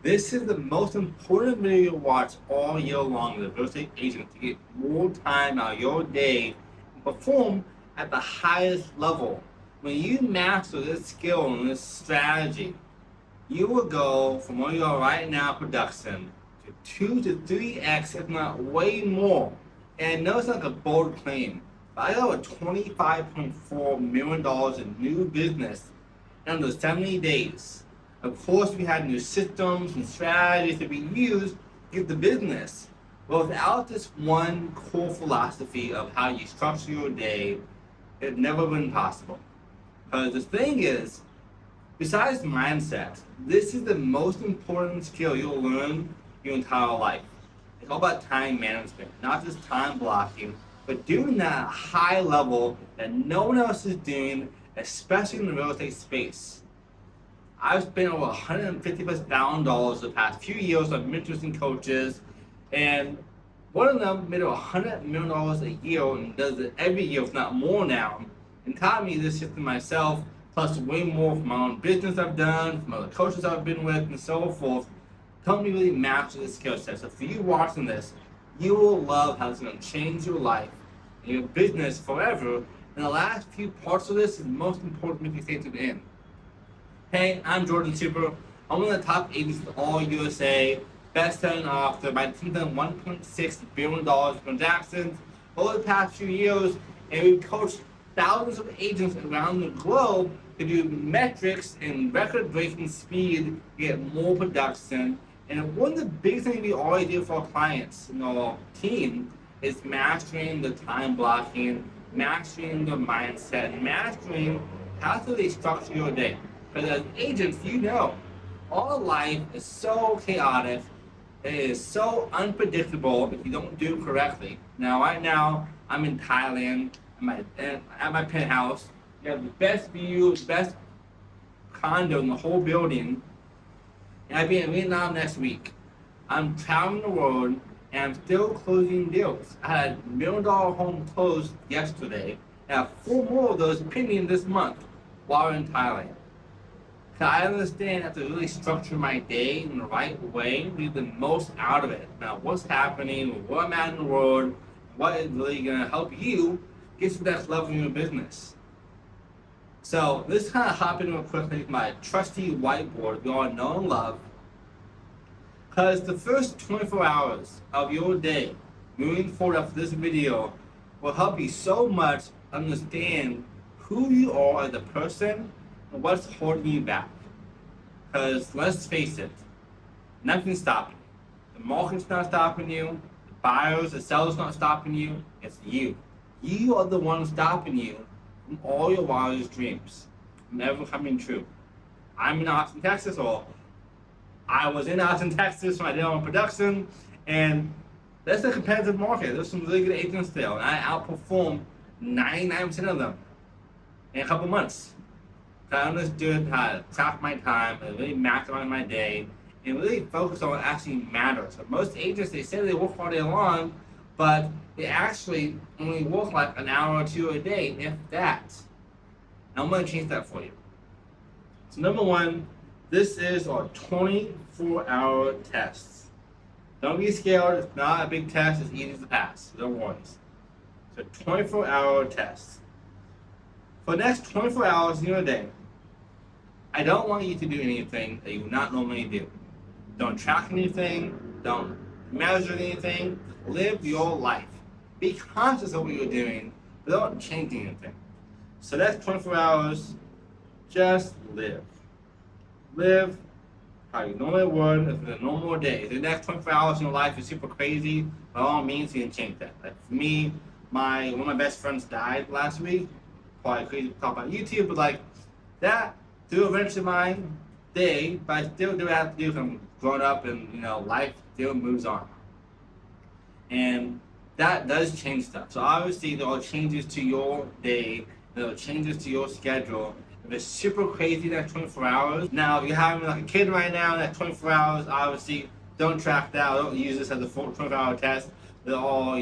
This is the most important video you watch all year long as a real estate agent to get more time out of your day and perform at the highest level. When you master this skill and this strategy, you will go from where you are right now production to 2 to 3x, if not way more. And no, it's not a bold claim, but I got over $25.4 million in new business in under 70 days. Of course, we had new systems and strategies that we use to get the business. But without this one core philosophy of how you structure your day, it's never been possible. Because the thing is, besides mindset, this is the most important skill you'll learn your entire life. It's all about time management, not just time blocking, but doing that at a high level that no one else is doing, especially in the real estate space. I've spent over $150,000 the past few years on mentors and coaches, and one of them made over $100 million a year and does it every year, if not more now, and taught me this system myself, plus way more from my own business I've done, from other coaches I've been with, and so forth. Helped me really master this skill set. So for you watching this, you will love how it's going to change your life and your business forever. And the last few parts of this is the most important if you stay to the end. Hey, I'm Jordan Super. I'm one of the top agents in all USA, best-selling author. My team's done $1.6 billion in transactions over the past few years, and we've coached thousands of agents around the globe to do metrics and record-breaking speed to get more production. And one of the biggest things we always do for our clients and our team is mastering the time blocking, mastering the mindset, mastering how to really structure your day. Because as agents, you know, all life is so chaotic, it is so unpredictable if you don't do it correctly. Now, right now, I'm in Thailand, at my penthouse. You have the best view, the best condo in the whole building. And I'll be in Vietnam next week. I'm traveling the world, and I'm still closing deals. I had a $1 million home closed yesterday, and I have 4 more of those pending this month while in Thailand. So I understand I have to really structure my day in the right way, get the most out of it. Now, what's happening, where I'm at in the world, what is really going to help you get to the next level in your business. So let's kind of hop in real quickly with my trusty whiteboard we all know and love. Because the first 24 hours of your day, moving forward after this video, will help you so much understand who you are as a person and what's holding you back. Because let's face it, nothing's stopping you. The market's not stopping you, the buyers, the sellers not stopping you, it's you. You are the one stopping you from all your wildest dreams from ever coming true. I'm in Austin, Texas, or I was in Austin, Texas when I did my production, and that's a competitive market. There's some really good agents there, and I outperformed 99% of them in a couple months. I understood how to craft my time and really maximize my day and really focus on what actually matters. So most agents, they say they work all day long, but they actually only work like an hour or 2 a day, if that. And I'm going to change that for you. So number 1, this is our 24-hour test. Don't be scared. It's not a big test. It's easy to pass. No worries. So 24-hour test. For the next 24 hours in your day, I don't want you to do anything that you would not normally do. Don't track anything. Don't measure anything. Live your life. Be conscious of what you're doing, but don't change anything. So that's 24 hours. Just live. Live how you normally would if it's a normal day. If the next 24 hours in your life is super crazy, by all means, you can change that. Like for me, one of my best friends died last week. Probably crazy to talk about YouTube, but like that threw a wrench in my day, but I still do what I have to do because I'm grown up and life still moves on. And that does change stuff. So obviously there are changes to your day, there are changes to your schedule. If it's super crazy that 24 hours, now if you're having like a kid right now, that 24 hours, obviously don't track that, don't use this as a 24-hour test. They're all,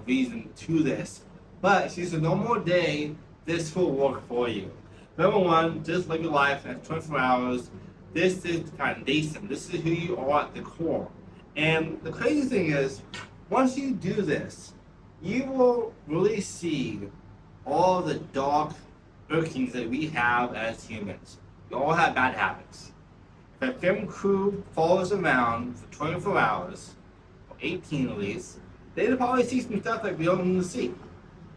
reason to this. But if it's a normal day, this will work for you. Number 1, just live your life at 24 hours. This is the foundation. This is who you are at the core. And the crazy thing is, once you do this, you will really see all the dark workings that we have as humans. We all have bad habits. If a film crew follows around for 24 hours, or 18 at least, they'd probably see some stuff that we don't need to see.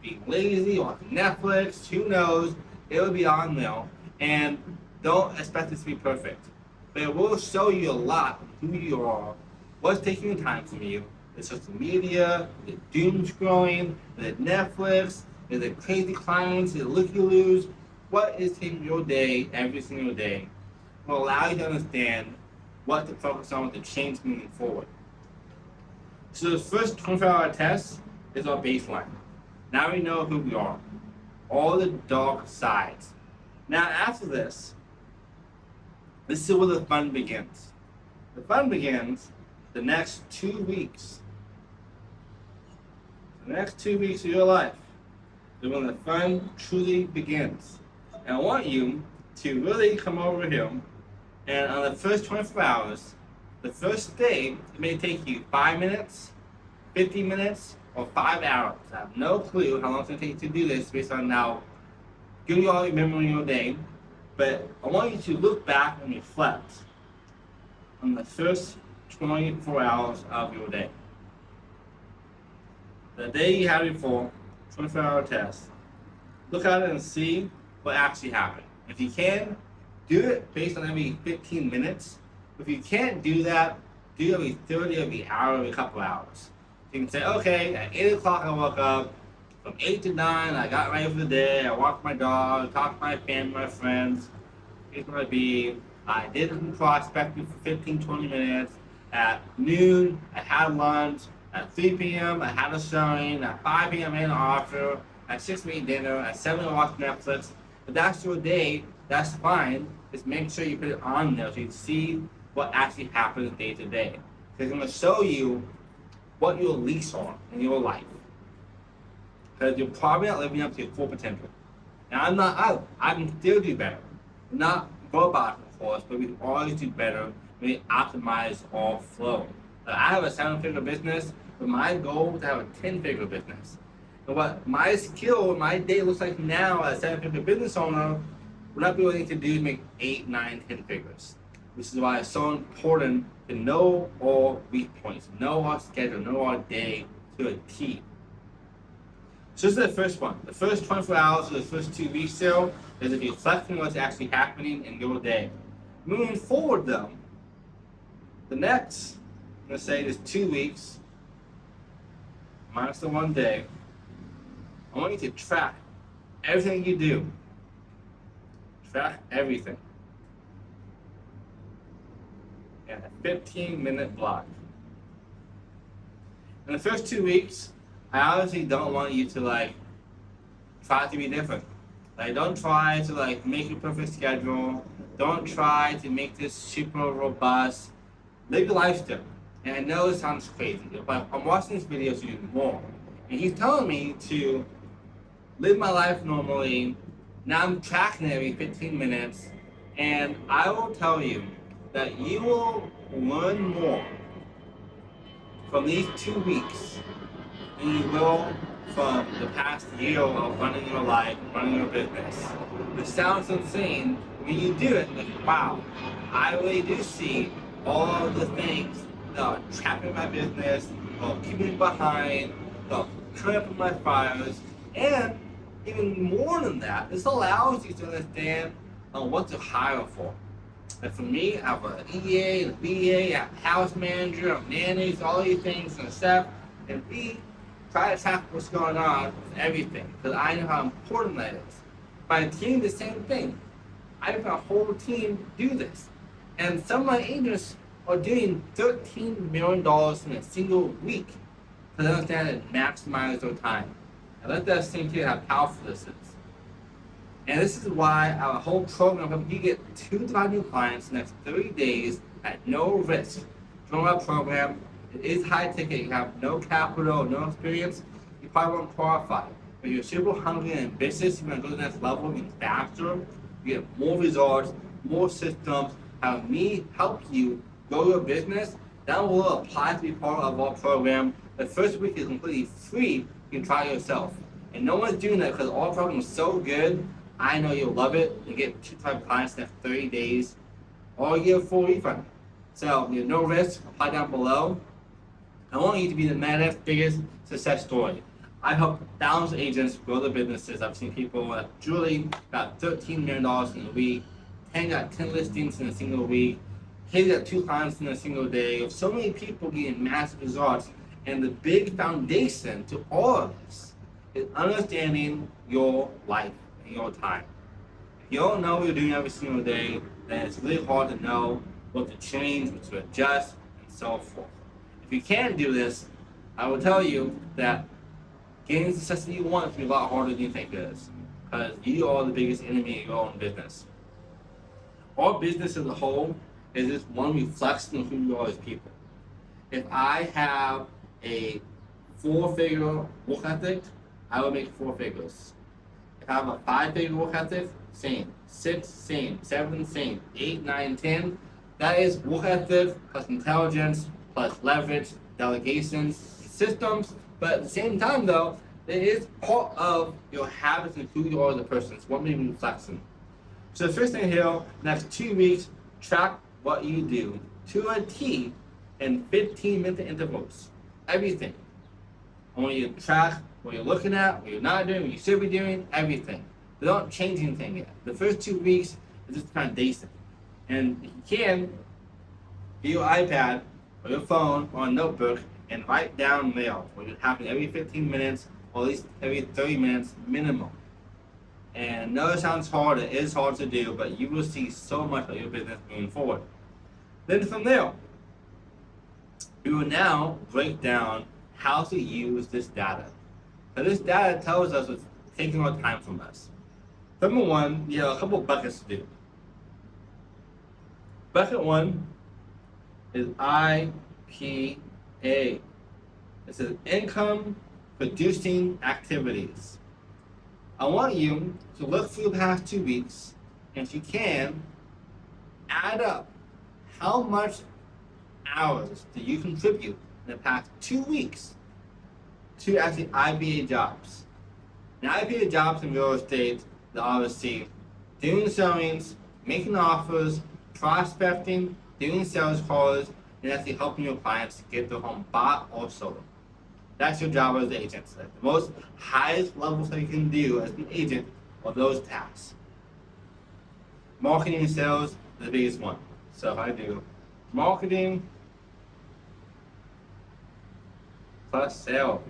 Being lazy, watching Netflix, who knows, it will be on there. And don't expect it to be perfect. But it will show you a lot of who you are, what's taking the time from you. The social media, the doom scrolling, the Netflix, the crazy clients, the looky-loos. What is taking your day every single day will allow you to understand what to focus on to change moving forward. So the first 24-hour test is our baseline. Now we know who we are, all the dark sides. Now after this is where the fun begins. The fun begins the next 2 weeks. The next 2 weeks of your life is when the fun truly begins. And I want you to really come over here, and on the first 24 hours, the first day, it may take you 5 minutes, 50 minutes, or 5 hours. I have no clue how long it's going to take to do this based on how good you all remember your day. But I want you to look back and reflect on the first 24 hours of your day. The day you had before, 24-hour test. Look at it and see what actually happened. If you can, do it based on every 15 minutes. If you can't do that, do every 30, every hour, every couple hours. You can say, okay, at 8 o'clock I woke up. From 8 to 9, I got ready for the day. I walked my dog, talked to my family, my friends. Here's what I'd be. I did some prospecting for 15, 20 minutes. At noon, I had lunch. At 3 p.m., I had a showing. At 5 p.m., I had an offer. At 6 p.m., dinner. At 7, I watched Netflix. If that's your day, that's fine. Just make sure you put it on there so you can see what actually happens day to day. It's going to show you what your leaks are in your life. Because you're probably not living up to your full potential. And I'm not out. I can still do better. Not robots, of course, but we always do better when we optimize our flow. I have a 7-figure business, but my goal is to have a 10-figure business. And what my skill, my day looks like now as a 7-figure business owner, will not be willing to do is make 8, 9, 10 figures. Which is why it's so important to know our weak points, know our schedule, know our day to a T. So this is the first one. The first 24 hours or the first 2 weeks there is if you reflect on what's actually happening in your day. Moving forward though, the next, let's say there's 2 weeks, minus the 1 day, I want you to track everything you do. Track everything. And a 15-minute block. In the first 2 weeks, I honestly don't want you to try to be different. Don't try to make a perfect schedule. Don't try to make this super robust. Live your lifestyle. And I know it sounds crazy, but I'm watching this video to do more. And he's telling me to live my life normally. Now I'm tracking it every 15 minutes. And I will tell you that you will learn more from these 2 weeks than you will from the past year of running your life, running your business. This sounds insane. When you do it, wow, I really do see all the things that are trapping my business, or keeping me behind, or clearing up my fires, and even more than that, this allows you to understand what to hire for. And for me, I have an EA, a BA, a house manager, a nannies, all these things and stuff, and we try to tackle what's going on with everything, because I know how important that is. My team, the same thing. I have a whole team do this. And some of my agents are doing $13 million in a single week because they understand and maximize their time. And let that sink in how powerful this is. And this is why our whole program helps you get 2 to 5 new clients in the next 30 days at no risk. Join our program. It is high ticket. You have no capital, no experience. You probably won't qualify. But you're super hungry and ambitious. You want to go to the next level, even faster. You get more results, more systems, have me help you grow your business, that will apply to be part of our program. The first week is completely free. You can try it yourself. And no one's doing that because our program is so good. I know you'll love it. You get 2 clients in 30 days, or you get a full refund. So you have no risk. Apply down below. I want you to be the next biggest success story. I help thousands of agents grow their businesses. I've seen people that Julie got $13 million in a week, 10 got 10 listings in a single week, Haley got 2 clients in a single day. So many people getting massive results. And the big foundation to all of this is understanding your life and your time. If you don't know what you're doing every single day, then it's really hard to know what to change, what to adjust, and so forth. If you can do this, I will tell you that getting the success that you want is going to be a lot harder than you think it is, because you are the biggest enemy of your own business. Our business as a whole is just one reflection of who you are as people. If I have a 4-figure work ethic, I will make 4 figures. If I have a 5-figure work ethic, same. 6, same. 7, same. 8, 9, 10. That is work ethic plus intelligence plus leverage, delegations, systems. But at the same time, though, it is part of your habits and who you are as a person. It's one main reflection. So the first thing here, next 2 weeks, track what you do to a T in 15-minute intervals. Everything. I want you to track what you're looking at, what you're not doing, what you should be doing, everything. They don't change anything yet. The first 2 weeks is just foundation. And if you can, get your iPad or your phone or a notebook and write down mail, what would happen every 15 minutes or at least every 30 minutes minimum. And I know it sounds hard, it is hard to do, but you will see so much of your business moving forward. Then from there, we will now break down how to use this data. So this data tells us what's taking our time from us. Number one, you have a couple buckets to do. Bucket 1 is IPA. This is income producing activities. I want you to look through the past 2 weeks, and if you can, add up how much hours do you contribute in the past 2 weeks to actually IBA jobs. Now, IBA jobs in real estate, they're obviously doing showings, making offers, prospecting, doing sales calls, and actually helping your clients get their home bought or sold. That's your job as an agent. The most highest levels that you can do as an agent are those tasks. Marketing and sales is the biggest one. So if I do marketing plus sales,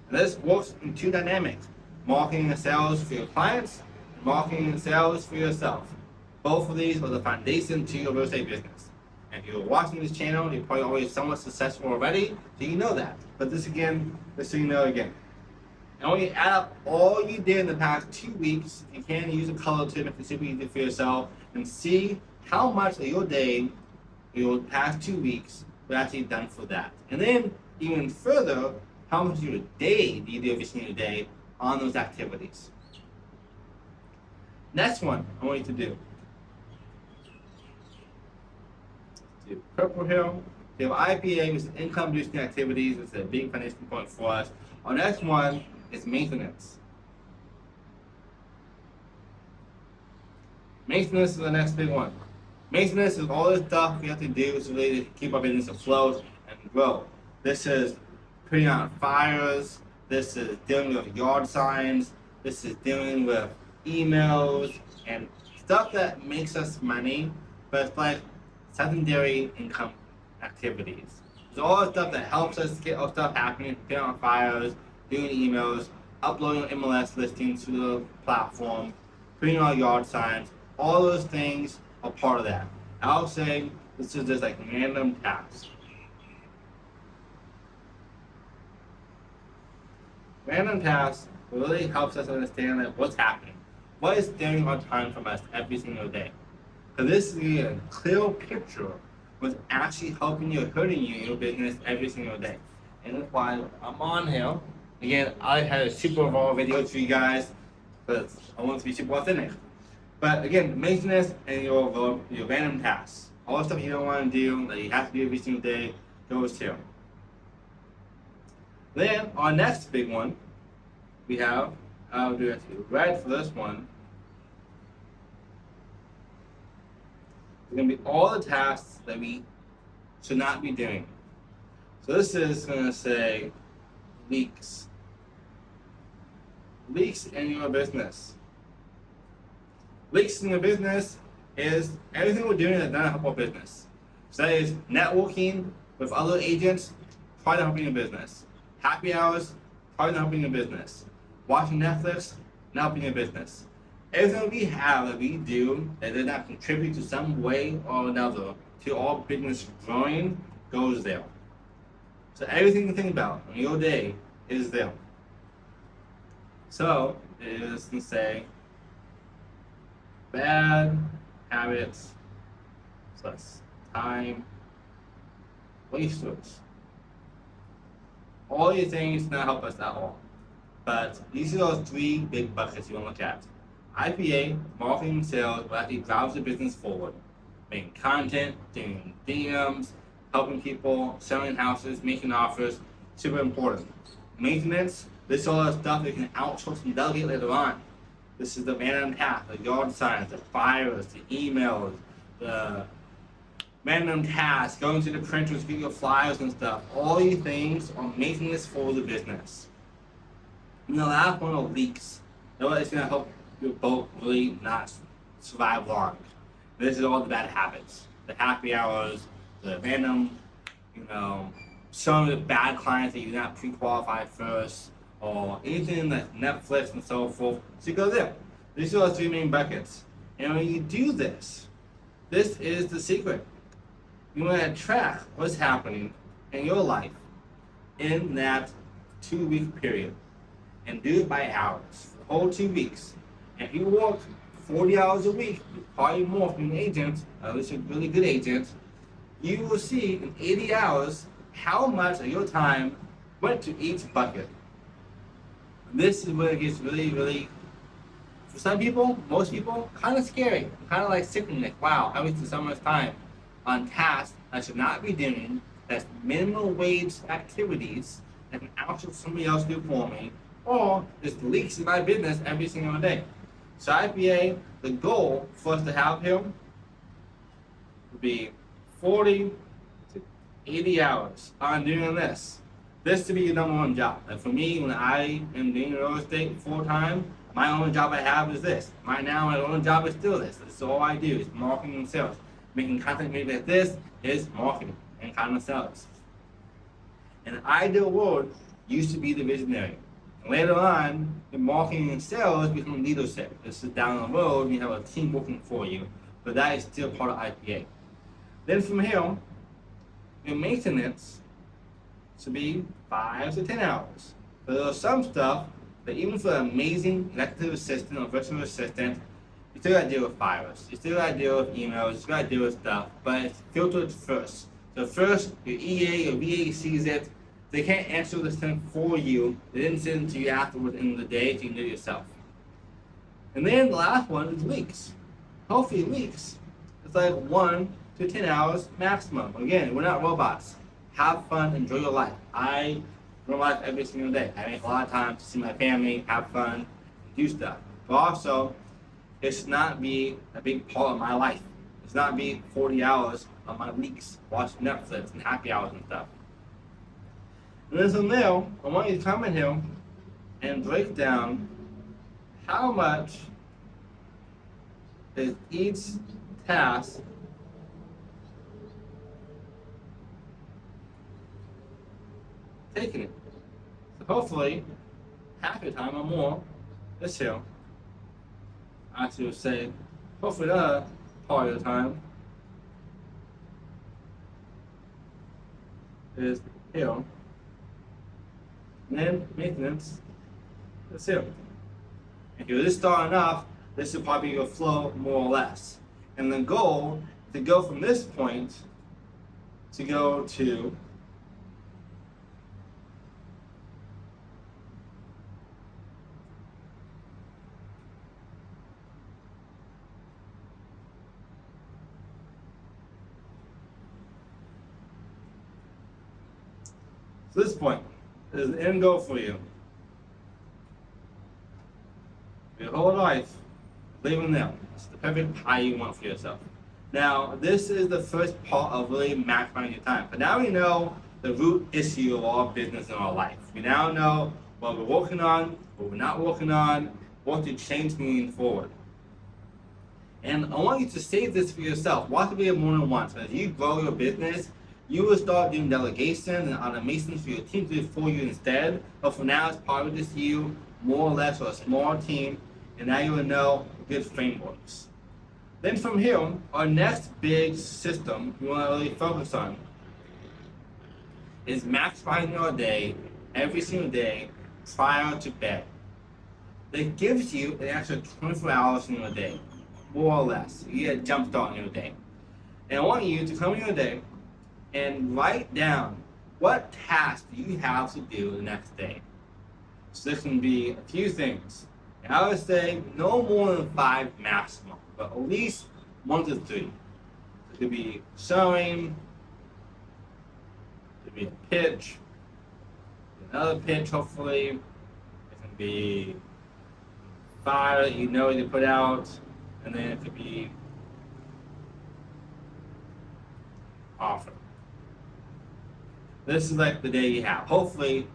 and this works in 2 dynamics: marketing and sales for your clients, and marketing and sales for yourself. Both of these are the foundation to your real estate business. And if you're watching this channel, you're probably already somewhat successful already, so you know that. But this again, just so you know again. And when you add up all you did in the past 2 weeks, you can use a color to make it super easy for yourself and see how much of your day, your past 2 weeks, was actually done for that. And then even further, how much of your day do you do every single day on those activities. Next one I want you to do purple here. We have IPA, which is income producing activities. It's a big foundation point for us. Our next one is maintenance. Maintenance is the next big one. Maintenance is all the stuff we have to do to really keep our business afloat and grow. This is putting out fires. This is dealing with yard signs. This is dealing with emails and stuff that makes us money, but it's like secondary income activities. It's all the stuff that helps us get our stuff happening, putting out fires, doing emails, uploading MLS listings to the platform, putting out yard signs. All those things are part of that. I'll say this is just like random tasks. Random tasks really helps us understand like what's happening. What is stealing our time from us every single day? So this is a clear picture of what's actually helping you or hurting you in your business every single day. And that's why I'm on here. Again, I had a super raw video for you guys because I want to be super authentic. But again, maintenance and your random tasks, all the stuff you don't want to do that you have to do every single day, goes here. Then our next big one, we have, I'll do it red for this one. It's going to be all the tasks that we should not be doing. So this is going to say leaks. Leaks in your business. Leaks in your business is everything we're doing that doesn't help our business. So that is networking with other agents, probably not helping your business. Happy hours, probably not helping your business. Watching Netflix, not helping your business. Everything we have that we do that does not contribute to some way or another to our business growing goes there. So everything you think about in your day is there. So it is to say bad habits plus time wasters. All these things not help us at all. But these are those three big buckets you want to look at. IPA, marketing, sales, what actually drives the business forward. Making content, doing DMs, helping people, selling houses, making offers, super important. Maintenance, this is all the stuff that you can outsource and delegate later on. This is the random tasks, the yard signs, the flyers, the emails, the random tasks, going to the printers, getting your flyers and stuff. All these things are making this for the business. And the last one are leaks. You know what? It's going to help your boat really not survive long. This is all the bad habits. The happy hours, the random, some of the bad clients that you're not pre-qualified first, or anything like Netflix and so forth. So you go there. These are the three main buckets. And when you do this, this is the secret. You want to track what's happening in your life in that 2-week period. And do it by hours, the whole 2 weeks. And if you work 40 hours a week, probably more from an agent, at least a really good agent, you will see in 80 hours how much of your time went to each bucket. This is where it gets really, really, for some people, most people, kind of scary. Kind of like sickening, like, wow, I wasted so much time on tasks I should not be doing, that's minimum wage activities that can outsource somebody else do for me, or just leaks in my business every single day. So IPA, the goal for us to have here would be 40 to 80 hours on doing this. This to be your number one job. Like for me, when I am doing real estate full time, my only job I have is this. Right now, my only job is still this. That's all I do is marketing and sales. Making content maybe like this is marketing and content sales. In an ideal world, used to be the visionary. And later on, the marketing and sales become leadership. This is down the road, you have a team working for you. But that is still part of IPA. Then from here, your maintenance should be 5 to 10 hours. But there's some stuff that even for an amazing executive assistant or virtual assistant, you still gotta deal with fires. You still gotta deal with emails, you still gotta deal with stuff, but it's filtered first. So first, your EA or VA sees it, they can't answer this thing for you. They didn't send it to you afterwards in the day, so you can do it yourself. And then the last one is leaks. Healthy leaks. It's like 1 to 10 hours maximum. Again, we're not robots. Have fun, enjoy your life. I run life every single day. I make a lot of time to see my family, have fun, do stuff. But also, it should not be a big part of my life. It should not be 40 hours of my weeks watching Netflix and happy hours and stuff. And then from there, I want you to come in here and break down how much is each task taking it. So hopefully, half your time or more is here. I should say, hopefully the other part of the time is here. And then maintenance is here. If you're just starting off, this will probably be your flow more or less. And the goal is to go from this point to go to So this point is the end goal for you. Your whole life, living them. It's the perfect pie you want for yourself. Now, this is the first part of really maximizing your time. But now we know the root issue of all business in our life. We now know what we're working on, what we're not working on, what to change moving forward. And I want you to save this for yourself. Watch the video more than once. As you grow your business, you will start doing delegations and automations for your team to do for you instead. But for now, it's probably just you, more or less, or a small team. And now you will know good frameworks. Then from here, our next big system we want to really focus on is maximizing your day every single day prior to bed. That gives you an extra 24 hours in your day, more or less. You get a jump start in your day. And I want you to come in your day and write down what tasks do you have to do the next day. So this can be a few things. And I would say no more than 5 maximum, but at least 1 to 3. It could be showing, it could be a pitch, another pitch hopefully. It can be fire that you know to put out, and then it could be offer. This is like the day you have. Hopefully,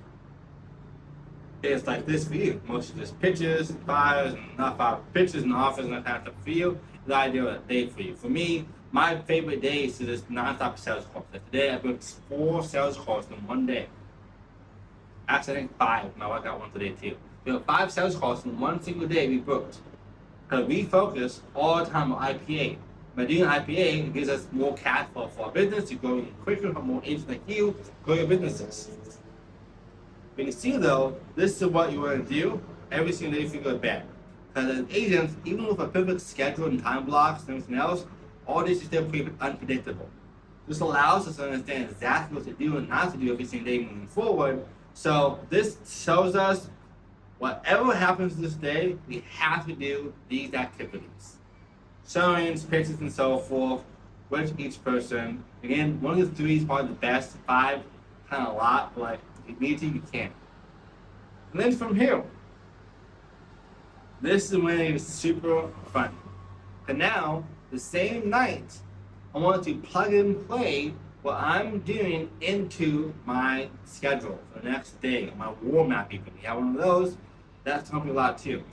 it's like this for you. Mostly just pitches, fires, and not fire pitches and offers and that kind of stuff for you. The ideal day for you. For me, my favorite day is to just non-stop sales calls. Like today I booked 4 sales calls in one day. Actually, I think 5. My wife got one today too. We have 5 sales calls in one single day we booked. Because we focus all the time on IPA. By doing IPA, it gives us more cash flow for our business to grow quicker, for more agents like you, grow your businesses. But you see though, this is what you want to do every single day if you go to bed. Because as agents, even with a perfect schedule and time blocks and everything else, all this is still pretty unpredictable. This allows us to understand exactly what to do and not to do every single day moving forward. So this shows us whatever happens this day, we have to do these activities. Showings, pitches, and so forth with each person. Again, 1 to 3 is probably the best. 5, kind of a lot, but like if you need to, you can. And then from here, this is when it's super fun. And now, the same night, I want to plug and play what I'm doing into my schedule for the next day, my war map even. You have one of those, that's helping a lot too.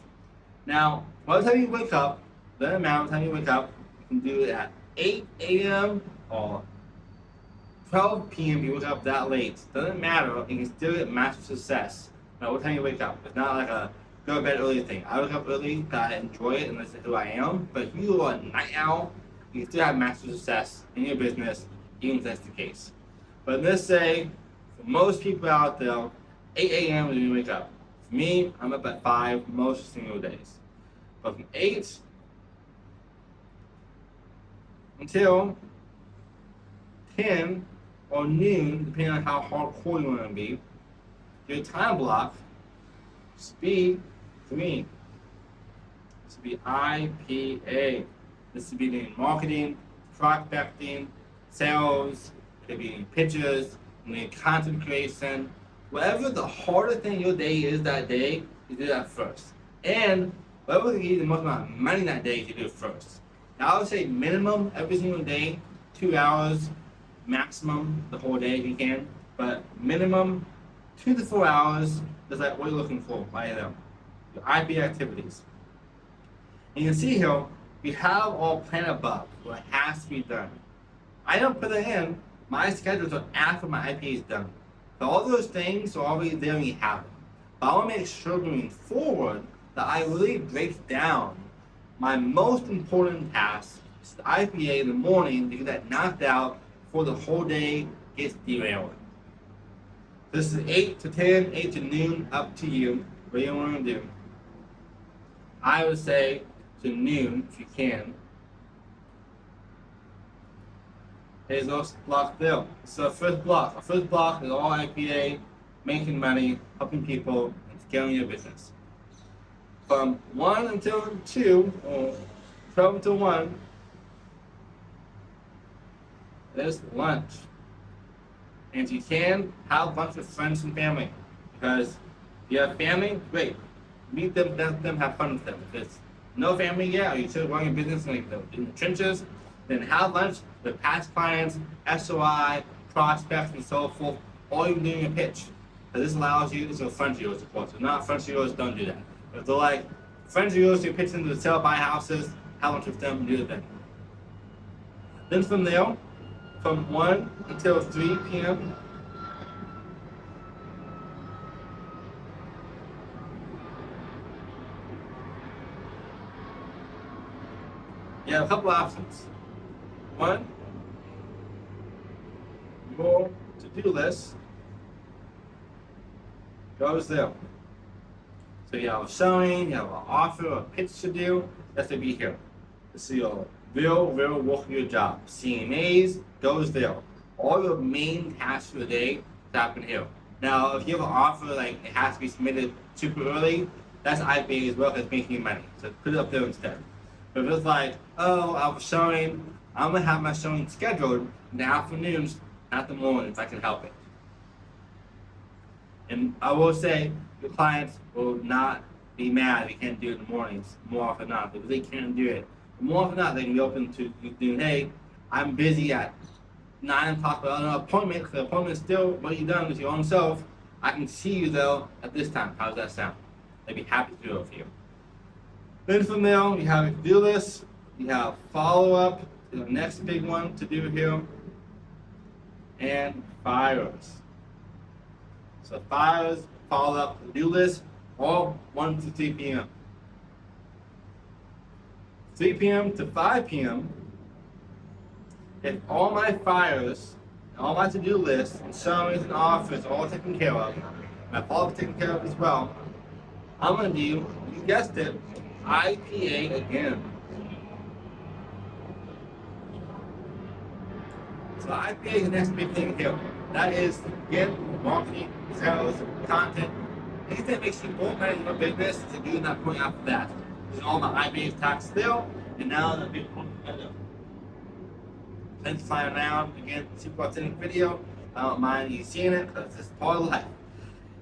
Now, by the time you wake up, doesn't matter what time you wake up, you can do it at 8 a.m. or 12 p.m. you wake up that late. Doesn't matter, you can still get massive success. Now, what time you wake up? It's not like a go to bed early thing. I wake up early because I enjoy it and that's who I am. But if you are a night owl, you can still have massive success in your business, even if that's the case. But let's say, for most people out there, 8 a.m. is when you wake up. For me, I'm up at 5 most single days. But from 8 until 10 or noon, depending on how hardcore you want to be, your time block should be, for me, this would be IPA. This would be doing marketing, prospecting, sales, maybe pitches, maybe content creation. Whatever the hardest thing your day is that day, you do that first. And whatever will give you the most amount of money that day, you do it first. Now I would say minimum every single day, 2 hours, maximum the whole day if you can. But minimum 2 to 4 hours is like what you're looking for by them. Your IPA activities. And you can see here, we have all planned above what has to be done. I don't put it in, my schedules are after my IPA is done. So all those things are already there when you have them. But I want to make sure moving forward that I really break down my most important task, is the IPA in the morning, to get that knocked out before the whole day gets derailed. This is 8 to 10, 8 to noon, up to you, what you want to do. I would say to noon, if you can. Here's those blocks there. So our first block. Our first block is all IPA, making money, helping people, and scaling your business. From 1 until 2, or 12 until 1, there's lunch. And if you can, have lunch with friends and family. Because if you have family, great. Meet them, let them, have fun with them. If it's no family yet, or you're still running a business in the trenches, then have lunch with past clients, SOI, prospects, and so forth, or even doing a pitch. So this allows you, this is friends of yours, of course. If not friends of yours, don't do that. If they're like friends of yours who pitch them to sell, buy houses, have lunch with them and do the thing. Then from there, from 1 until 3 p.m., you have a couple options. One, your to-do list goes there. So you have a showing, you have an offer, a pitch to do, that's to be here. This is your real work of your job. CMAs goes there. All your main tasks for the day happen here. Now, if you have an offer, like it has to be submitted super early, that's IPA as well, because it's making you money. So put it up there instead. But if it's like, oh, I was showing, I'm gonna have my showing scheduled in the afternoons, not the mornings, I can help it. And I will say, your clients will not be mad if you can't do it in the mornings more often than not, because they can't do it. More often than not, they can be open to doing, hey, I'm busy at 9 o'clock on an appointment, because the appointment is still what you've done with your own self. I can see you though at this time. How does that sound? They'd be happy to do it for you. Then from there, you have a to-do list, you have follow-up, the next big one to do here, and fires. So fires, follow-up, to-do list, all 1 to 3 p.m. 3 p.m. to 5 p.m., if all my fires, all my to-do lists, and showings and offers are all taken care of, my follow-up taken care of as well, I'm gonna do, you guessed it, IPA again. So IPA is the next big thing here. That is, again, marketing, sales, content, anything that makes you more money in your business to do that point after that. This is all my IPA tax still, and now the big point together. Thanks for flying around. Again, super authentic video. I don't mind you seeing it because it's part of life.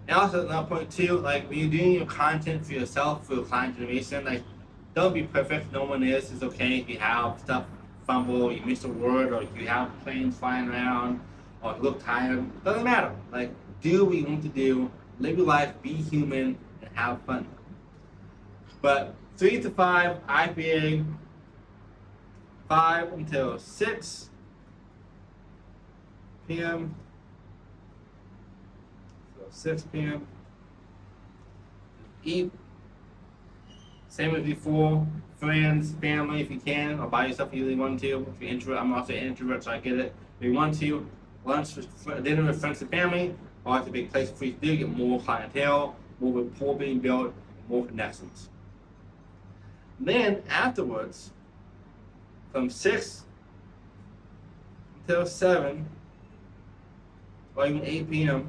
And also another point too, like when you're doing your content for yourself, for client generation, like don't be perfect. No one is. It's okay if you have stuff fumble, you miss a word, or you have planes flying around, or you look tired. Doesn't matter. Like do what you want to do, live your life, be human, and have fun. But 3 to 5 IPA, 5 until 6 p.m. So 6 p.m. Eat. Same as before. Friends, family, if you can, or by yourself if you really want to. If you're introvert, I'm also an introvert, so I get it. If you want to, lunch, dinner with friends and family, always a big place for you to do. Get more clientele, more rapport being built, more connections. Then afterwards, from 6 until 7, or even 8 p.m.,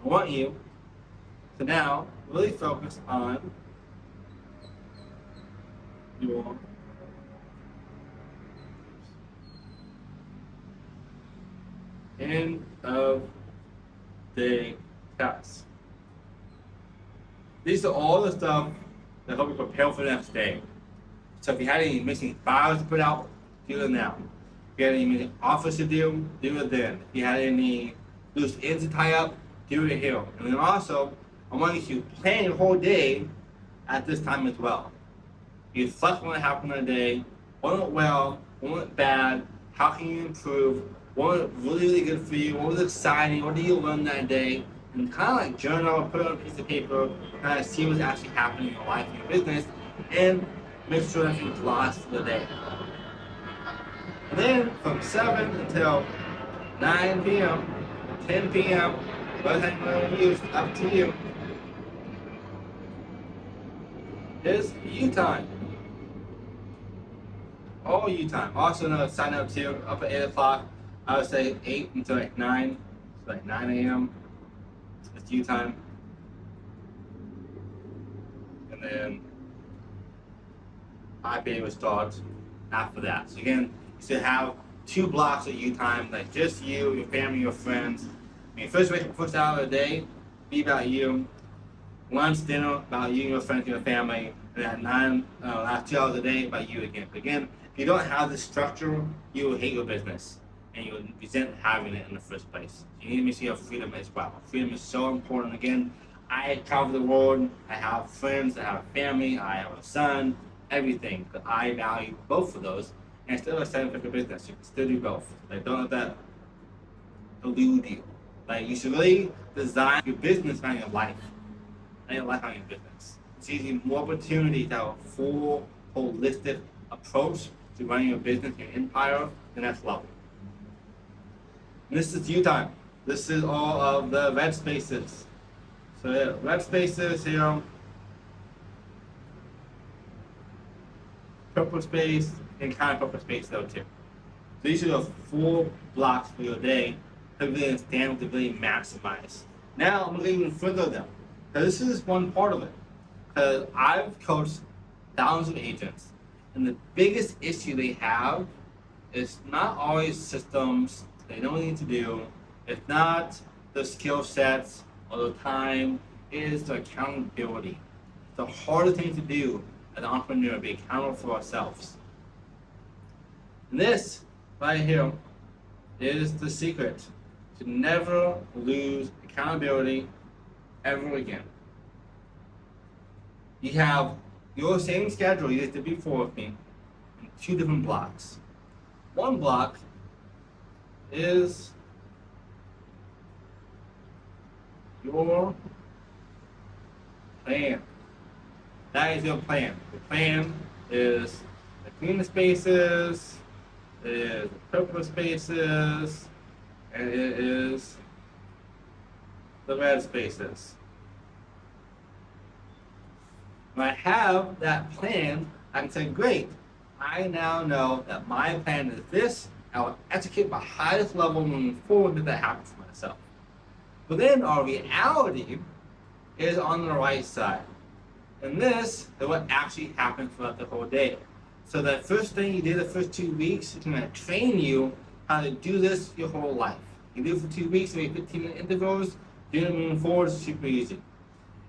I want you to now really focus on your end of day tasks. These are all the stuff that help you prepare for the next day. So if you had any missing files to put out, do them now. If you had any missing offers to do it then. If you had any loose ends to tie up, do it here. And then also, I want you to plan your whole day at this time as well. You reflect on what happened in the day, what went well, what went bad, how can you improve, what went really good for you, what was exciting, what did you learn that day, and kind of like journal, put it on a piece of paper, kind of see what's actually happening in your life, in your business, and make sure nothing's lost for the day. And then from 7 until 9 p.m., 10 p.m., whatever time you want to use, up to you, is you time. All you time. Also, sign up too, up at 8 o'clock. I would say 8 until like 9, so like 9 a.m. It's you time. And then IPA will start after that. So again, you still have 2 blocks of you time, like just you, your family, your friends. I mean, first hour of the day, be about you. Lunch, dinner, about you and your friends and your family. And then last 2 hours a day, about you again. Again, if you don't have this structure, you will hate your business. And you will resent having it in the first place. You need to make sure you have freedom as well. Freedom is so important. Again, I travel the world. I have friends. I have family. I have a son. Everything. But I value both of those. And still a 7-figure business. You can still do both. Like, don't let that elude you. Like, you should really design your business around your life. Not your life around your business. It's usually more opportunity to have a full, holistic approach to running your business, your empire, the next level. And this is you time. This is all of the red spaces. So yeah, red spaces here, purple space, and kind of purple space though too. So these are your 4 blocks for your day to really understand, to really maximize. Now I'm going to even further them. Because this is one part of it. Because I've coached thousands of agents, and the biggest issue they have is not always systems they know what they need to do. It's not the skill sets or the time. It is the accountability. It's the hardest thing to do as an entrepreneur, be accountable for ourselves. And this right here is the secret to never lose accountability ever again. You have your same schedule you did before with me in 2 different blocks. One block is your plan. That is your plan. The plan is the green spaces, it is the purple spaces, and it is the red spaces. When I have that plan, I can say, great, I now know that my plan is this. I will execute my highest level moving forward if that happens for myself. But then our reality is on the right side. And this is what actually happens throughout the whole day. So the first thing you did the first 2 weeks is going to train you how to do this your whole life. You do it for 2 weeks, maybe 15-minute intervals. Doing it moving forward is super easy.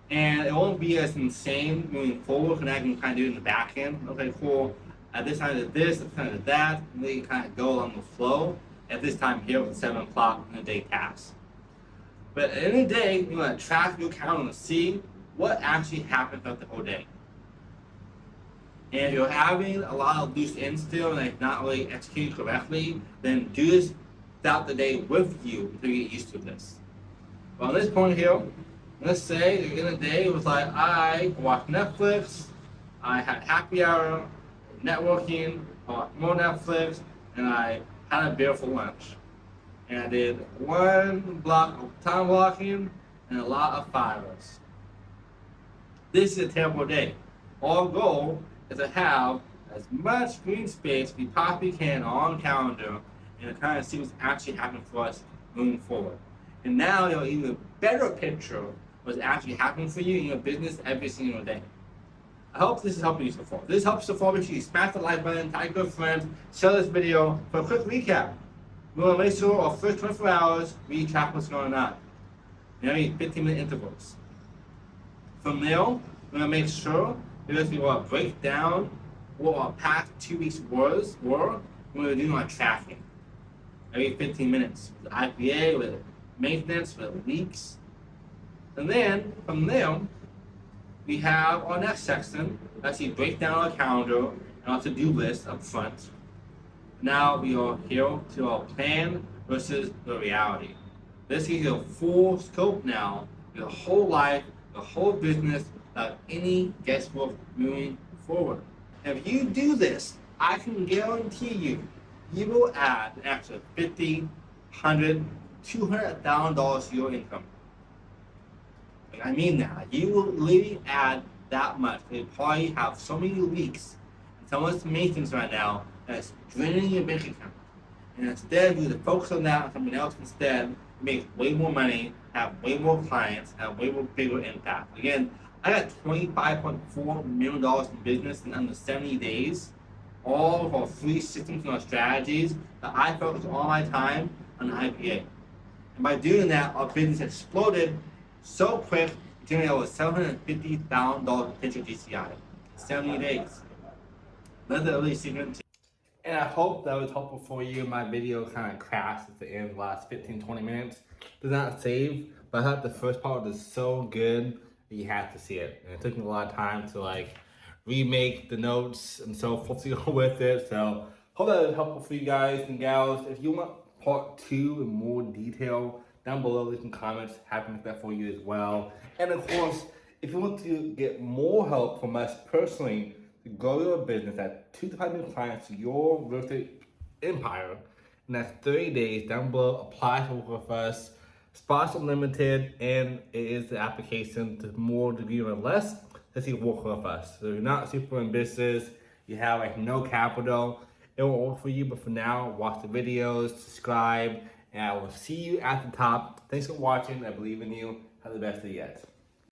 And it won't be as insane moving forward, because I can kind of do it in the back end. Okay, cool. At this time I did this, at this time I did that, and then you kind of go along the flow. At this time here, it's 7 o'clock and the day passed. But at the end of the day, you want to track your calendar and see what actually happened throughout the whole day. And if you're having a lot of loose ends still and like not really executing correctly, then do this throughout the day with you until you get used to this. But on this point here, let's say at the end of the day, it was like I watched Netflix, I had happy hour, networking, I watched more Netflix, and I had a beer for lunch. And I did 1 block of time blocking and a lot of fires. This is a terrible day. Our goal is to have as much green space we possibly can on calendar and to kind of see what's actually happening for us moving forward. And now you'll even better picture what's actually happening for you in your business every single day. I hope this is helping you so far. If this helps you so far, make sure you smash the like button, tag your friends, share this video. For a quick recap, we want to make sure our first 24 hours we track what's going on. Maybe 15-minute intervals. From there, we're going to make sure that we want to break down what our past 2 weeks were. We're going to do our tracking. Every 15 minutes with IPA, with maintenance, with leaks. And then from there, we have our next section. Actually break down our calendar and our to-do list up front. Now we are here to our plan versus the reality. This gives you a full scope now, your whole life, the whole business, without any guesswork moving forward. And if you do this, I can guarantee you, you will add an extra $50, $100, $200,000 to your income. And I mean that. You will literally add that much. You probably have so many leaks and so much maintenance right now that's draining your bank account. And instead, you focus on that on something else instead, make way more money, have way more clients, have way more bigger impact. Again, I got $25.4 million in business in under 70 days all of our free systems and our strategies that I focus all my time on IPA. And by doing that, our business exploded so quick, generating over $750,000 potential GCI in 70 days. That's a really secret. And I hope that was helpful for you. My video kind of crashed at the end, the last 15-20 minutes. Did not save, but I thought the first part was so good that you had to see it. And it took me a lot of time to like remake the notes and so forth to go with it. So hope that was helpful for you guys and gals. If you want part 2 in more detail, down below leave some comments. Happy to make that for you as well. And of course, if you want to get more help from us personally to grow your business at 2 to 5 new clients to your real estate empire, and that's 30 days, down below, apply to work with us. Spots unlimited, and it is the application to more degree or less that you work with us. So if you're not super in business, you have like no capital, it won't work for you, but for now, watch the videos, subscribe, and I will see you at the top. Thanks for watching. I believe in you. Have the best day yet.